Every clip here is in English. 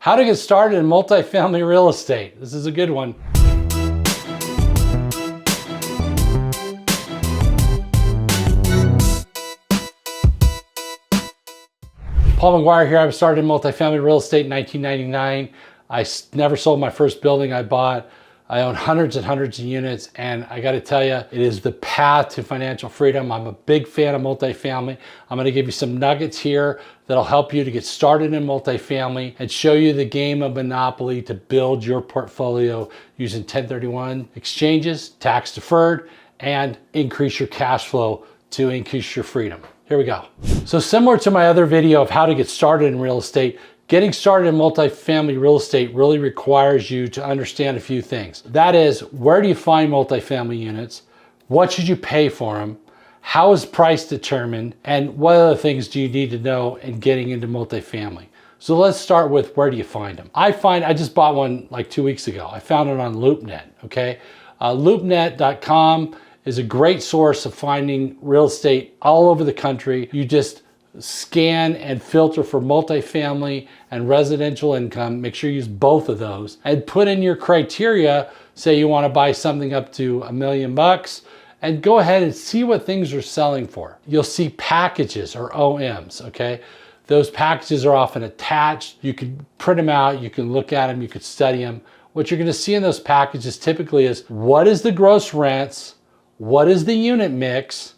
How to get started in multifamily real estate. This is a good one. Paul Maguire here. I started in multifamily real estate in 1999. I never sold my first building I bought. I own hundreds and hundreds of units, and I got to tell you, it is the path to financial freedom. I'm a big fan of multifamily. I'm going to give you some nuggets here that'll help you to get started in multifamily and show you the game of Monopoly to build your portfolio using 1031 exchanges, tax deferred, and increase your cash flow to increase your freedom. Here we go. So similar to my other video of how to get started in real estate, getting started in multifamily real estate really requires you to understand a few things. That is, where do you find multifamily units? What should you pay for them? How is price determined? And what other things do you need to know in getting into multifamily? So let's start with, where do you find them? I just bought one like 2 weeks ago. I found it on LoopNet, okay? LoopNet.com is a great source of finding real estate all over the country. You just scan and filter for multifamily and residential income. Make sure you use both of those and put in your criteria. Say you want to buy something up to $1 million and go ahead and see what things are selling for. You'll see packages or OMs, okay? Those packages are often attached. You can print them out, you can look at them, you could study them. What you're going to see in those packages typically is, what is the gross rents? What is the unit mix?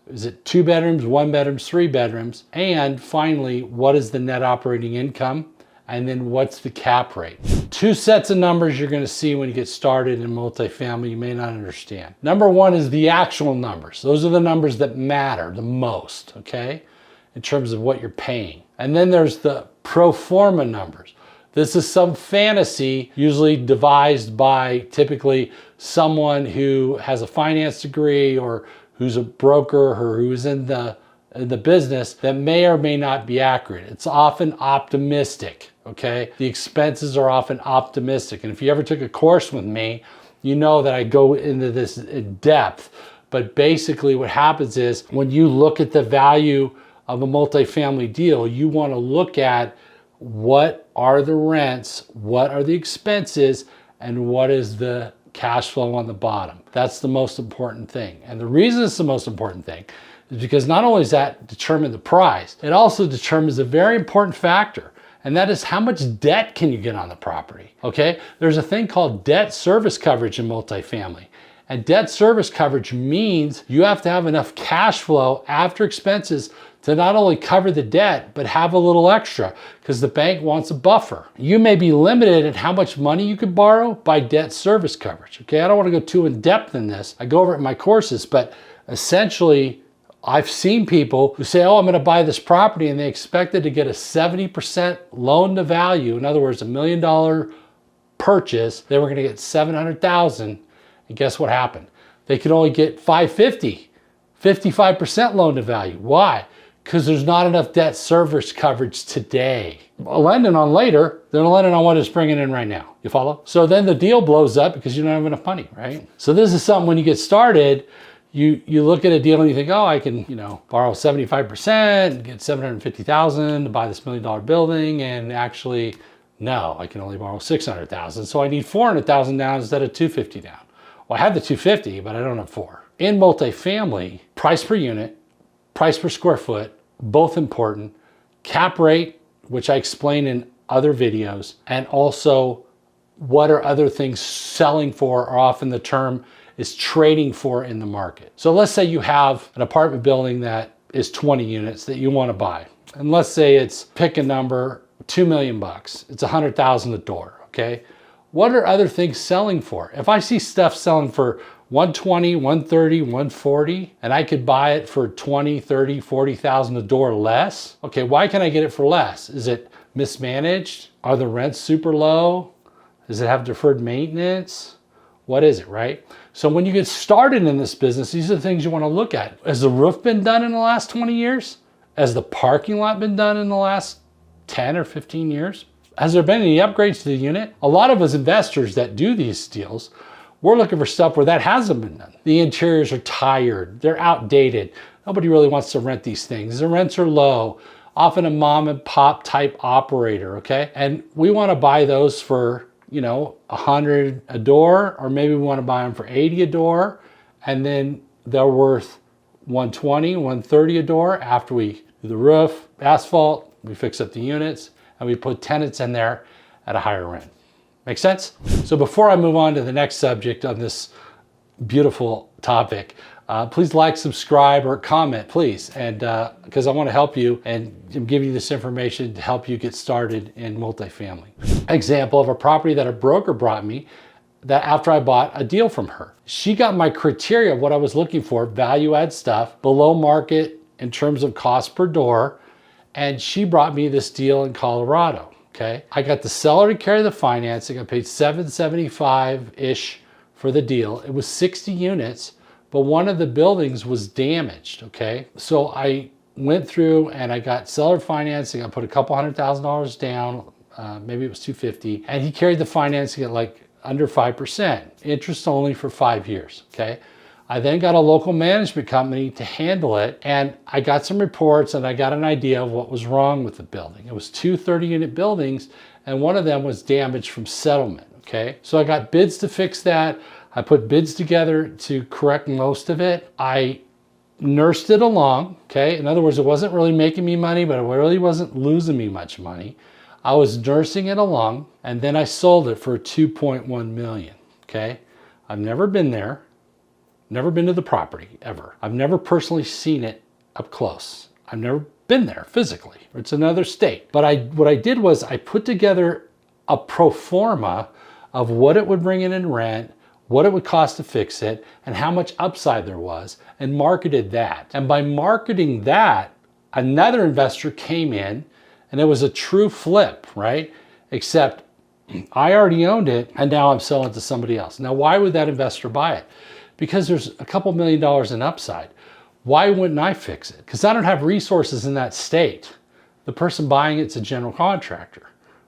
Is it 2 bedrooms, 1 bedrooms, 3 bedrooms? And finally, what is the net operating income? And then what's the cap rate? 2 sets of numbers you're going to see when you get started in multifamily you may not understand. Number one is the actual numbers. Those are the numbers that matter the most, okay? In terms of what you're paying. And then there's the pro forma numbers. This is some fantasy, usually devised by typically someone who has a finance degree or who's a broker or who's in the business, that may or may not be accurate. It's often optimistic, okay? The expenses are often optimistic. And if you ever took a course with me, you know that I go into this in depth. But basically what happens is, when you look at the value of a multifamily deal, you want to look at what are the rents, what are the expenses, and what is the cash flow on the bottom. That's the most important thing. And the reason it's the most important thing is because not only does that determine the price, it also determines a very important factor, and that is how much debt can you get on the property, okay? There's a thing called debt service coverage in multifamily. And debt service coverage means you have to have enough cash flow after expenses to not only cover the debt, but have a little extra, because the bank wants a buffer. You may be limited in how much money you can borrow by debt service coverage, okay? I don't want to go too in depth in this. I go over it in my courses, but essentially, I've seen people who say, oh, I'm going to buy this property, and they expected to get a 70% loan to value. In other words, $1 million purchase. They were going to get $700,000. And guess what happened? They could only get $550, 55% loan to value. Why? Because there's not enough debt service coverage today. Lending on later, they're lending on what it's bringing in right now. You follow? So then the deal blows up because you don't have enough money, right? So this is something, when you get started, you look at a deal and you think, oh, I can, borrow 75% and get $750,000 to buy this $1 million building. And actually, no, I can only borrow $600,000. So I need $400,000 down instead of $250,000 down. Well, I have the $250,000, but I don't have $400,000. In multifamily, price per unit, price per square foot, both important. Cap rate, which I explain in other videos, and also what are other things selling for, or often the term is trading for in the market. So let's say you have an apartment building that is 20 units that you want to buy. And let's say it's, pick a number, $2 million. It's $100,000 a door, okay? What are other things selling for? If I see stuff selling for 120, 130, 140, and I could buy it for 20, 30, 40,000 a door less. Okay, why can I get it for less? Is it mismanaged? Are the rents super low? Does it have deferred maintenance? What is it, right? So when you get started in this business, these are the things you want to look at. Has the roof been done in the last 20 years? Has the parking lot been done in the last 10 or 15 years? Has there been any upgrades to the unit? A lot of us investors that do these deals, we're looking for stuff where that hasn't been done. The interiors are tired, they're outdated. Nobody really wants to rent these things. The rents are low. often a mom and pop type operator, okay? And we wanna buy those for, you know, 100 a door, or maybe we wanna buy them for 80 a door, and then they're worth 120, 130 a door after we do the roof, asphalt, we fix up the units, and we put tenants in there at a higher rent. Make sense? So before I move on to the next subject on this beautiful topic, please like, subscribe, or comment, please. And because I want to help you and I'm giving you this information to help you get started in multifamily. Example of a property that a broker brought me that after I bought a deal from her. She got my criteria of what I was looking for, value add stuff, below market in terms of cost per door. And she brought me this deal in Colorado. Okay, I got the seller to carry the financing. I paid $775-ish for the deal. It was 60 units, but one of the buildings was damaged. Okay, so I went through and I got seller financing. I put a couple $100,000 down, maybe it was 250, and he carried the financing at like under 5%, interest only for 5 years. Okay. I then got a local management company to handle it, and I got some reports and I got an idea of what was wrong with the building. It was two 30-unit buildings, and one of them was damaged from settlement, okay? So I got bids to fix that. I put bids together to correct most of it. I nursed it along, okay? In other words, it wasn't really making me money, but it really wasn't losing me much money. I was nursing it along, and then I sold it for $2.1 million, okay? I've never been there. Never been to the property, ever. I've never personally seen it up close. I've never been there physically. It's another state. But what I did was I put together a pro forma of what it would bring in rent, what it would cost to fix it, and how much upside there was, and marketed that. And by marketing that, another investor came in, and it was a true flip, right? Except I already owned it, and now I'm selling it to somebody else. Now, why would that investor buy it? Because there's a couple $1 million in upside. Why wouldn't I fix it? Because I don't have resources in that state. The person buying it's a general contractor,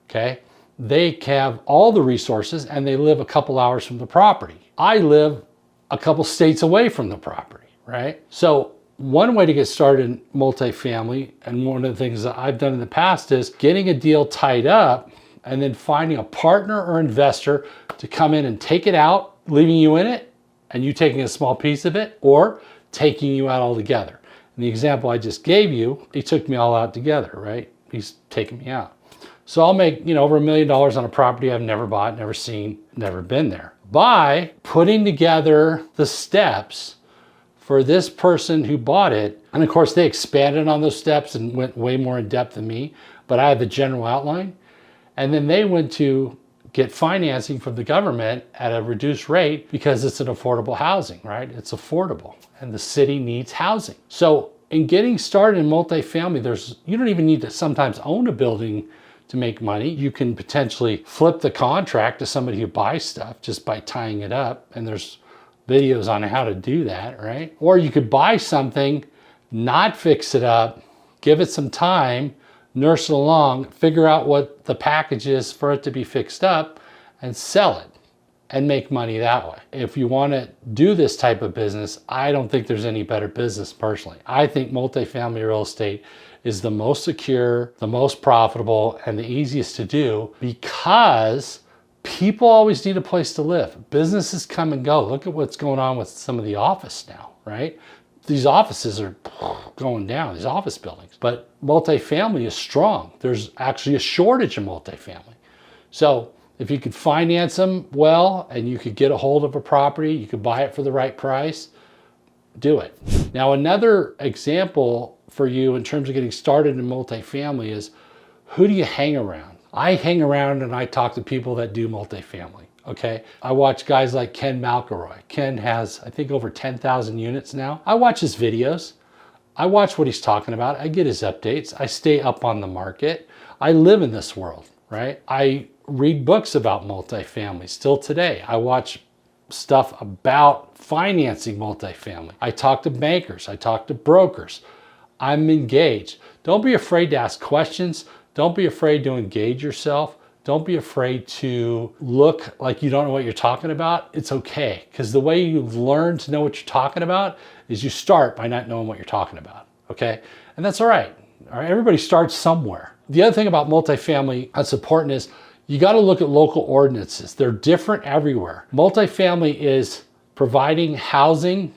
okay? They have all the resources and they live a couple hours from the property. I live a couple states away from the property, right? So one way to get started in multifamily, and one of the things that I've done in the past, is getting a deal tied up and then finding a partner or investor to come in and take it out, leaving you in it, and you taking a small piece of it, or taking you out altogether. In the example I just gave you, he took me all out together, right? He's taking me out. So I'll make, you know, over $1 million on a property I've never bought, never seen, never been there. By putting together the steps for this person who bought it, and of course they expanded on those steps and went way more in depth than me, but I had the general outline. And then they went to get financing from the government at a reduced rate because it's an affordable housing, right? It's affordable and the city needs housing. So in getting started in multifamily, you don't even need to sometimes own a building to make money. You can potentially flip the contract to somebody who buys stuff just by tying it up. And there's videos on how to do that, right? Or you could buy something, not fix it up, give it some time, nurse it along, figure out what the package is for it to be fixed up, and sell it and make money that way. If you want to do this type of business, I don't think there's any better business personally. I think multifamily real estate is the most secure, the most profitable, and the easiest to do because people always need a place to live. Businesses come and go. Look at what's going on with some of the office now, right? These offices are going down, these office buildings. But multifamily is strong. There's actually a shortage of multifamily. So if you could finance them well and you could get a hold of a property, you could buy it for the right price, do it. Now, another example for you in terms of getting started in multifamily is, who do you hang around? I hang around and I talk to people that do multifamily. Okay, I watch guys like Ken McElroy. Ken has, I think, over 10,000 units now. I watch his videos. I watch what he's talking about. I get his updates. I stay up on the market. I live in this world, right? I read books about multifamily still today. I watch stuff about financing multifamily. I talk to bankers. I talk to brokers. I'm engaged. Don't be afraid to ask questions. Don't be afraid to engage yourself. Don't be afraid to look like you don't know what you're talking about. It's okay, because the way you learn to know what you're talking about is you start by not knowing what you're talking about, okay? And that's all right. All right, everybody starts somewhere. The other thing about multifamily that's important is you got to look at local ordinances. They're different everywhere. Multifamily is providing housing,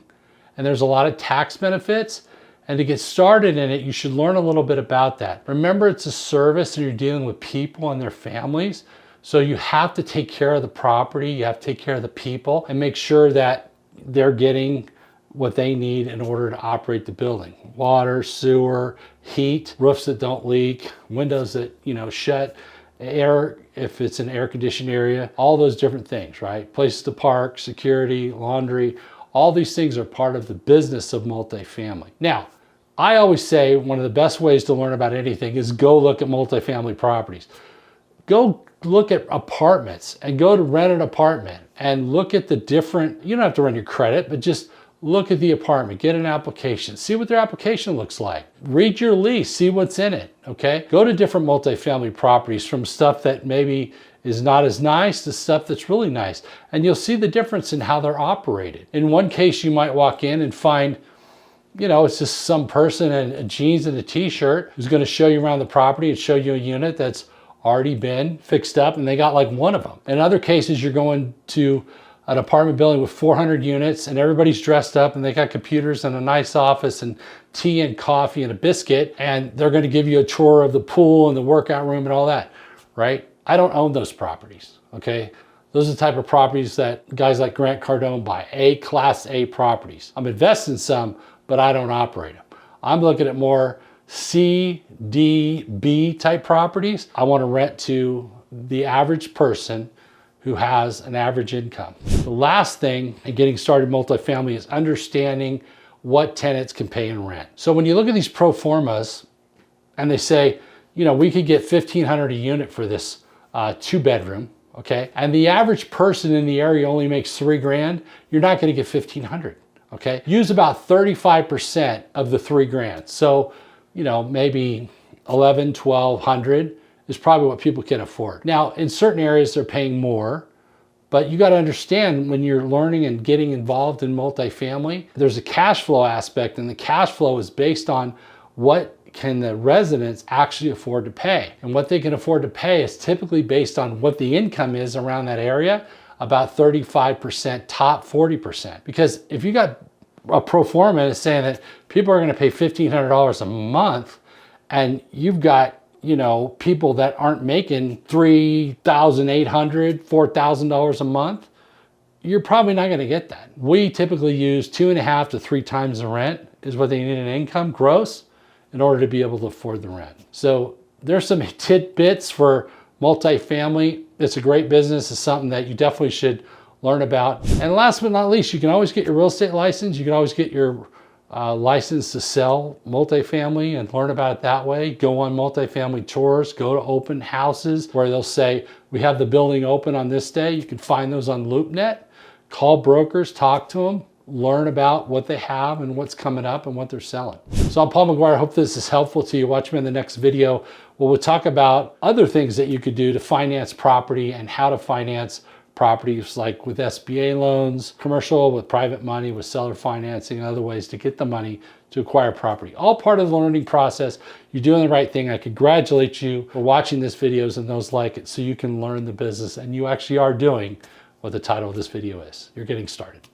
and there's a lot of tax benefits. And to get started in it, you should learn a little bit about that. Remember, it's a service and you're dealing with people and their families. So you have to take care of the property, you have to take care of the people and make sure that they're getting what they need in order to operate the building. Water, sewer, heat, roofs that don't leak, windows that, shut, air, if it's an air conditioned area, all those different things, right? Places to park, security, laundry, all these things are part of the business of multifamily. Now, I always say one of the best ways to learn about anything is go look at multifamily properties. Go look at apartments and go to rent an apartment and look at the different, you don't have to run your credit, but just look at the apartment, get an application, see what their application looks like. Read your lease, see what's in it, okay? Go to different multifamily properties, from stuff that maybe is not as nice to stuff that's really nice. And you'll see the difference in how they're operated. In one case, you might walk in and find, it's just some person in jeans and a t-shirt who's gonna show you around the property and show you a unit that's already been fixed up and they got like one of them. In other cases, you're going to an apartment building with 400 units and everybody's dressed up and they got computers and a nice office and tea and coffee and a biscuit, and they're gonna give you a tour of the pool and the workout room and all that, right? I don't own those properties, okay? Those are the type of properties that guys like Grant Cardone buy, Class A properties. I'm invested in some, but I don't operate them. I'm looking at more C, D, B type properties. I want to rent to the average person who has an average income. The last thing in getting started multifamily is understanding what tenants can pay in rent. So when you look at these pro formas and they say, we could get $1,500 a unit for this 2-bedroom, okay? And the average person in the area only makes $3,000, you're not gonna get $1,500. Okay, use about 35% of the $3,000. So, maybe 1,100, 1,200 is probably what people can afford. Now, in certain areas, they're paying more, but you got to understand when you're learning and getting involved in multifamily, there's a cash flow aspect, and the cash flow is based on what can the residents actually afford to pay. And what they can afford to pay is typically based on what the income is around that area, about 35%, top 40%. Because if you got a pro forma that's saying that people are gonna pay $1,500 a month, and you've got, people that aren't making $3,800, $4,000 a month, you're probably not gonna get that. We typically use 2.5 to 3 times the rent is what they need in income gross in order to be able to afford the rent. So there's some tidbits for multifamily. It's a great business. It's something that you definitely should learn about. And last but not least, you can always get your real estate license. You can always get your license to sell multifamily and learn about it that way. Go on multifamily tours, go to open houses where they'll say, we have the building open on this day. You can find those on LoopNet. Call brokers, talk to them, learn about what they have and what's coming up and what they're selling. So I'm Paul Maguire. I hope this is helpful to you. Watch me in the next video where we'll talk about other things that you could do to finance property and how to finance properties, like with SBA loans, commercial, with private money, with seller financing, and other ways to get the money to acquire property. All part of the learning process. You're doing the right thing. I congratulate you for watching this videos and those like it, so you can learn the business, and you actually are doing what the title of this video is. You're getting started.